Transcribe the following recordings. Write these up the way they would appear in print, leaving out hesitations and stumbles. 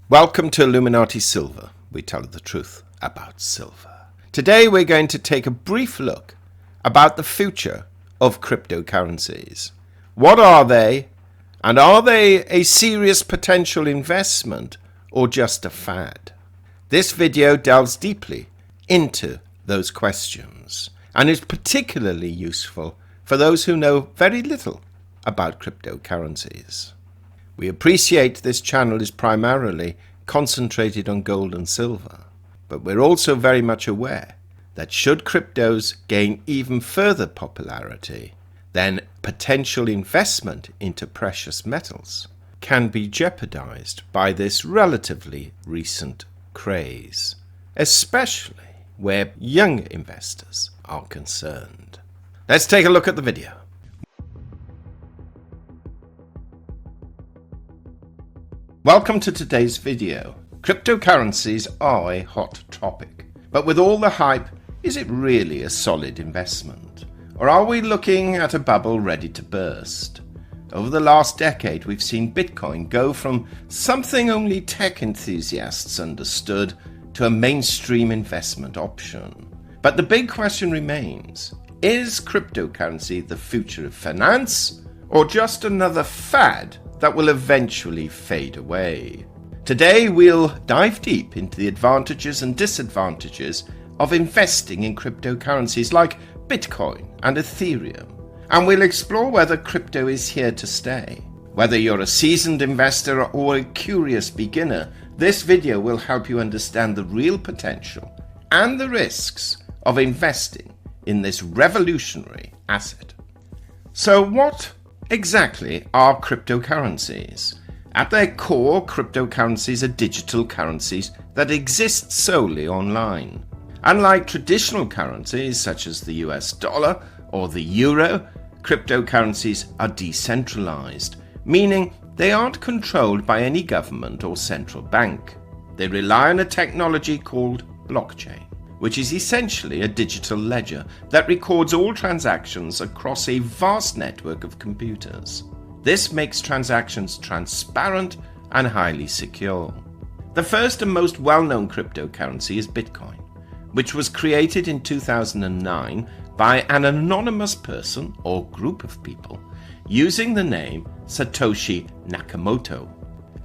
Welcome to Illuminati Silver. We tell the truth about silver. Today we're going to take a brief look about the future of cryptocurrencies. What are they? And are they a serious potential investment or just a fad? This video delves deeply into those questions and is particularly useful for those who know very little about cryptocurrencies. We appreciate this channel is primarily concentrated on gold and silver, but we're also very much aware that should cryptos gain even further popularity, then potential investment into precious metals can be jeopardized by this relatively recent craze, especially where young investors are concerned. Let's take a look at the video. Welcome to today's video. Cryptocurrencies are a hot topic, but with all the hype, is it really a solid investment? Or are we looking at a bubble ready to burst? Over the last decade, we've seen Bitcoin go from something only tech enthusiasts understood to a mainstream investment option. But the big question remains, is cryptocurrency the future of finance or just another fad that will eventually fade away? Today we'll dive deep into the advantages and disadvantages of investing in cryptocurrencies like Bitcoin and Ethereum, and we'll explore whether crypto is here to stay. Whether you're a seasoned investor or a curious beginner, this video will help you understand the real potential and the risks of investing in this revolutionary asset. So what exactly are cryptocurrencies? At their core, cryptocurrencies are digital currencies that exist solely online. Unlike traditional currencies such as the US dollar or the euro, cryptocurrencies are decentralized, meaning they aren't controlled by any government or central bank. They rely on a technology called blockchain, which is essentially a digital ledger that records all transactions across a vast network of computers. This makes transactions transparent and highly secure. The first and most well-known cryptocurrency is Bitcoin, which was created in 2009 by an anonymous person or group of people using the name Satoshi Nakamoto.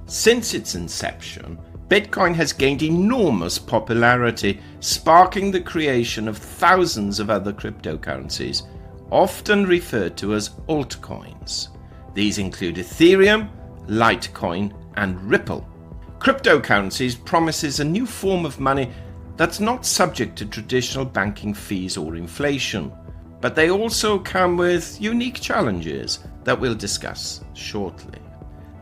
Since its inception, Bitcoin has gained enormous popularity, sparking the creation of thousands of other cryptocurrencies, often referred to as altcoins. These include Ethereum, Litecoin, and Ripple. Cryptocurrencies promises a new form of money that's not subject to traditional banking fees or inflation, but they also come with unique challenges that we'll discuss shortly.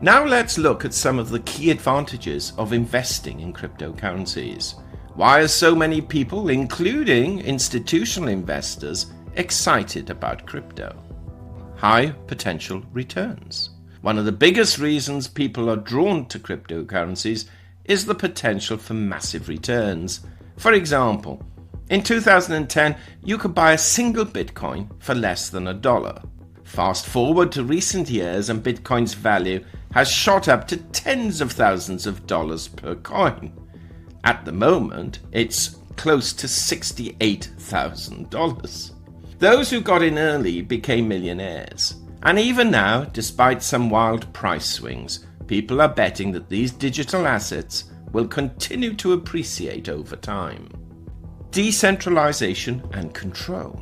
Now let's look at some of the key advantages of investing in cryptocurrencies. Why are so many people, including institutional investors, excited about crypto? High potential returns. One of the biggest reasons people are drawn to cryptocurrencies is the potential for massive returns. For example, in 2010, you could buy a single Bitcoin for less than $1. Fast forward to recent years and Bitcoin's value has shot up to tens of thousands of dollars per coin. At the moment, it's close to $68,000. Those who got in early became millionaires. And even now, despite some wild price swings, people are betting that these digital assets will continue to appreciate over time. Decentralization and control.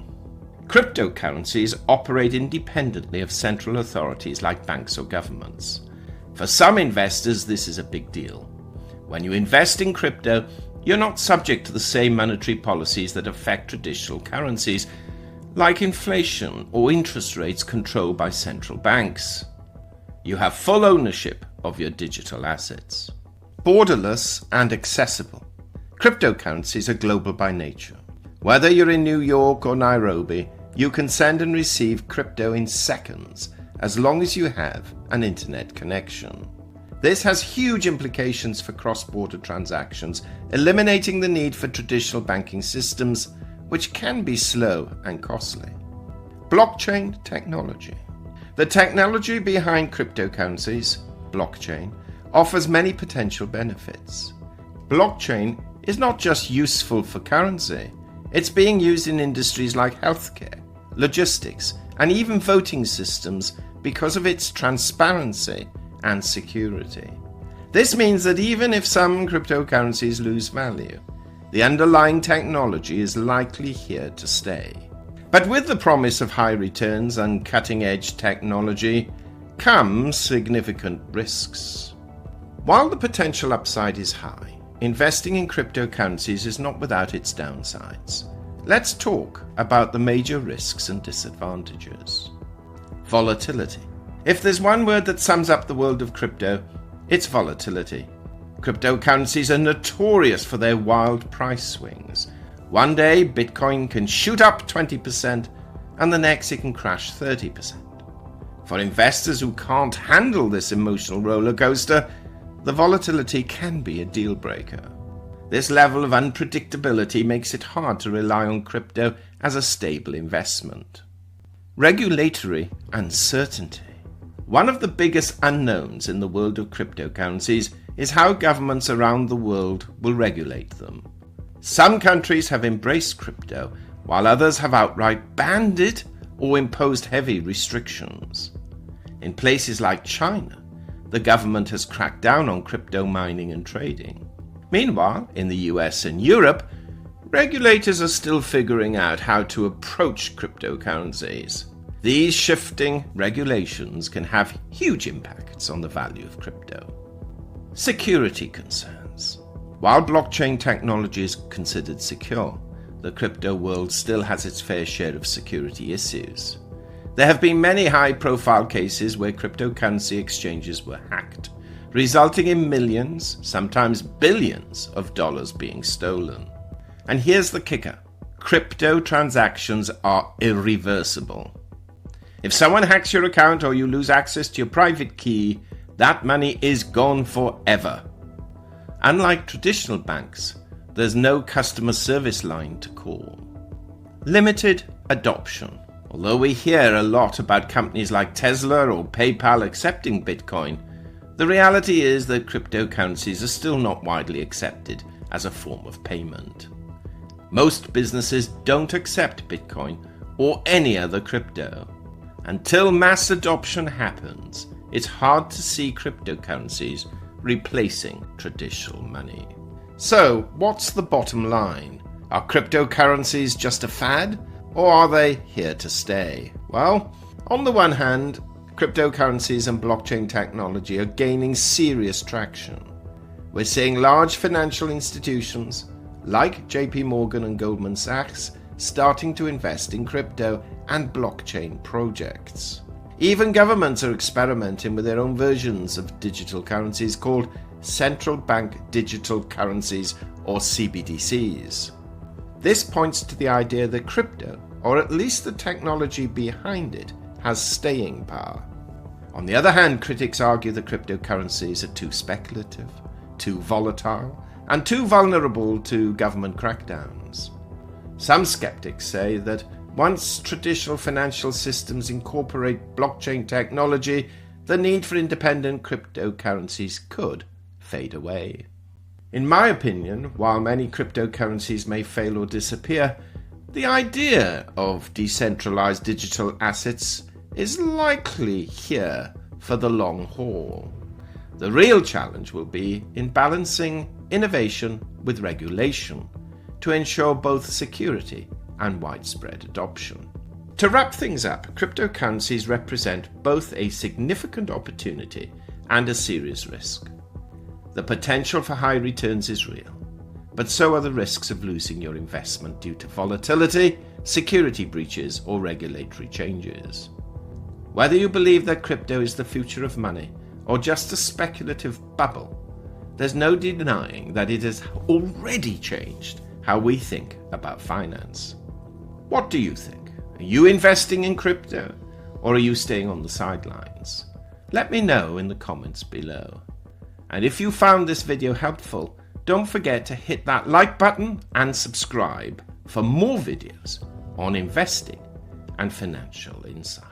Cryptocurrencies operate independently of central authorities like banks or governments. For some investors, this is a big deal. When you invest in crypto, you're not subject to the same monetary policies that affect traditional currencies, like inflation or interest rates controlled by central banks. You have full ownership of your digital assets. Borderless and accessible. Cryptocurrencies are global by nature. Whether you're in New York or Nairobi, you can send and receive crypto in seconds as long as you have an internet connection. This has huge implications for cross-border transactions, eliminating the need for traditional banking systems, which can be slow and costly. Blockchain technology. The technology behind cryptocurrencies, blockchain, offers many potential benefits. Blockchain is not just useful for currency, it's being used in industries like healthcare, logistics, and even voting systems because of its transparency and security. This means that even if some cryptocurrencies lose value, the underlying technology is likely here to stay. But with the promise of high returns and cutting-edge technology comes significant risks. While the potential upside is high, investing in cryptocurrencies is not without its downsides. Let's talk about the major risks and disadvantages. Volatility. If there's one word that sums up the world of crypto, it's volatility. Cryptocurrencies are notorious for their wild price swings. One day, Bitcoin can shoot up 20%, and the next it can crash 30%. For investors who can't handle this emotional roller coaster, the volatility can be a deal breaker. This level of unpredictability makes it hard to rely on crypto as a stable investment. Regulatory uncertainty. One of the biggest unknowns in the world of cryptocurrencies is how governments around the world will regulate them. Some countries have embraced crypto, while others have outright banned it or imposed heavy restrictions. In places like China, the government has cracked down on crypto mining and trading. Meanwhile, in the US and Europe, regulators are still figuring out how to approach cryptocurrencies. These shifting regulations can have huge impacts on the value of crypto. Security concerns. While blockchain technology is considered secure, the crypto world still has its fair share of security issues. There have been many high-profile cases where cryptocurrency exchanges were hacked, resulting in millions, sometimes billions of dollars being stolen. And here's the kicker. Crypto transactions are irreversible. If someone hacks your account or you lose access to your private key, that money is gone forever. Unlike traditional banks, there's no customer service line to call. Limited adoption. Although we hear a lot about companies like Tesla or PayPal accepting Bitcoin, the reality is that cryptocurrencies are still not widely accepted as a form of payment. Most businesses don't accept Bitcoin or any other crypto. Until mass adoption happens, it's hard to see cryptocurrencies replacing traditional money. So, what's the bottom line? Are cryptocurrencies just a fad, or are they here to stay? Well, on the one hand, cryptocurrencies and blockchain technology are gaining serious traction. We're seeing large financial institutions like JP Morgan and Goldman Sachs starting to invest in crypto and blockchain projects. Even governments are experimenting with their own versions of digital currencies called central bank digital currencies, or CBDCs. This points to the idea that crypto, or at least the technology behind it, has staying power. On the other hand, critics argue that cryptocurrencies are too speculative, too volatile, and too vulnerable to government crackdowns. Some skeptics say that once traditional financial systems incorporate blockchain technology, the need for independent cryptocurrencies could fade away. In my opinion, while many cryptocurrencies may fail or disappear, the idea of decentralized digital assets is likely here for the long haul. The real challenge will be in balancing innovation with regulation to ensure both security and widespread adoption. To wrap things up, cryptocurrencies represent both a significant opportunity and a serious risk. The potential for high returns is real, but so are the risks of losing your investment due to volatility, security breaches, or regulatory changes. Whether you believe that crypto is the future of money or just a speculative bubble, there's no denying that it has already changed how we think about finance. What do you think? Are you investing in crypto, or are you staying on the sidelines? Let me know in the comments below. And if you found this video helpful, don't forget to hit that like button and subscribe for more videos on investing and financial insight.